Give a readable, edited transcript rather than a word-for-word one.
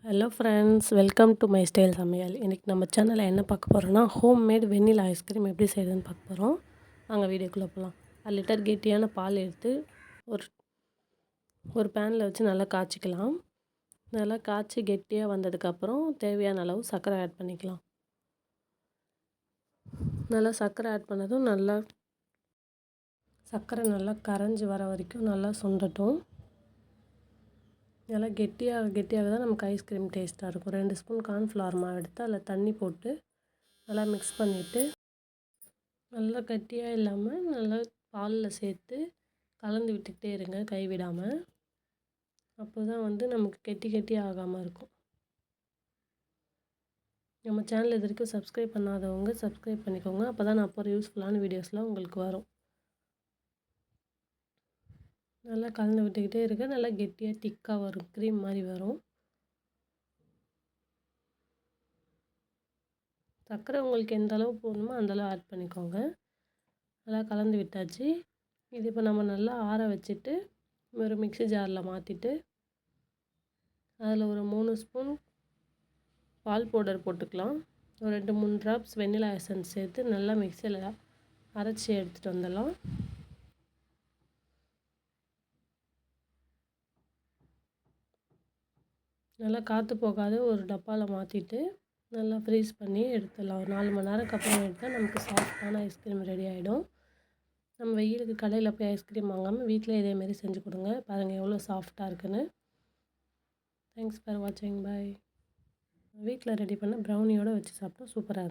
Hello friends, welcome to my style சமையல். இன்றைக்கி நம்ம சேனலில் என்ன பார்க்க போகிறோன்னா, ஹோம்மேட் வெண்ணிலா ஐஸ்கிரீம் எப்படி செய்யுதுன்னு பார்க்க போகிறோம். வாங்க வீடியோக்குள்ளே போகலாம். 1 லிட்டர் கெட்டியான பால் எடுத்து ஒரு ஒரு பேனில் வச்சு நல்லா காய்ச்சிக்கலாம். நல்லா காய்ச்சி கெட்டியாக வந்ததுக்கப்புறம் தேவையான அளவு சர்க்கரை ஆட் பண்ணிக்கலாம். நல்லா சர்க்கரை ஆட் பண்ணதும் சர்க்கரை நல்லா கரைஞ்சி வர வரைக்கும் நல்லா சுண்டட்டும். நல்லா கெட்டியாக தான் நமக்கு ஐஸ்கிரீம் டேஸ்ட்டாக இருக்கும். 2 ஸ்பூன் கார்ன்ஃப்ளவர் மாவு எடுத்து அதில் தண்ணி போட்டு நல்லா மிக்ஸ் பண்ணிவிட்டு, நல்லா கட்டியாக இல்லாமல் நல்லா பாலில் சேர்த்து கலந்து விட்டுக்கிட்டே இருங்க கைவிடாமல். அப்போ தான் நமக்கு கெட்டி ஆகாமல் இருக்கும். நம்ம சேனல் இது வரைக்கும் சப்ஸ்கிரைப் பண்ணாதவங்க சப்ஸ்கிரைப் பண்ணிக்கோங்க. அப்போ தான் நான் போகிற யூஸ்ஃபுல்லான வீடியோஸ்லாம் உங்களுக்கு வரும். நல்லா கலந்து விட்டுக்கிட்டே இருக்க, நல்லா கெட்டியாக திக்காக வரும், க்ரீம் மாதிரி வரும். சர்க்கரை உங்களுக்கு எந்த அளவு போடணுமோ அந்தளவு ஆட் பண்ணிக்கோங்க. நல்லா கலந்து விட்டாச்சு. இது இப்போ நம்ம நல்லா ஆற வச்சுட்டு ஒரு மிக்ஸி ஜாரில் மாற்றிட்டு அதில் ஒரு 3 ஸ்பூன் பால் பவுடர் போட்டுக்கலாம். ஒரு 2-3 ட்ராப்ஸ் வெண்ணிலா எசன்ஸ் சேர்த்து நல்லா மிக்சியில் அரைச்சி எடுத்துகிட்டு வந்துடலாம். நல்லா காற்று போகாத ஒரு டப்பாவில் மாற்றிட்டு நல்லா ஃப்ரீஸ் பண்ணி எடுத்துடலாம். ஒரு 4 மணி நேரத்துக்கு அப்புறம் எடுத்தால் நமக்கு சாஃப்டான ஐஸ்கிரீம் ரெடி ஆகிடும். நம்ம வெயிலுக்கு கடையில் போய் ஐஸ்கிரீம் வாங்காமல் வீட்டில் இதேமாரி செஞ்சு கொடுங்க. பாருங்கள் எவ்வளோ சாஃப்டாக இருக்குன்னு. தேங்க்ஸ் ஃபார் வாட்சிங். பாய். வீட்டில் ரெடி பண்ண ப்ரௌனியோடு வச்சு சாப்பிட்டா சூப்பராக இருக்கும்.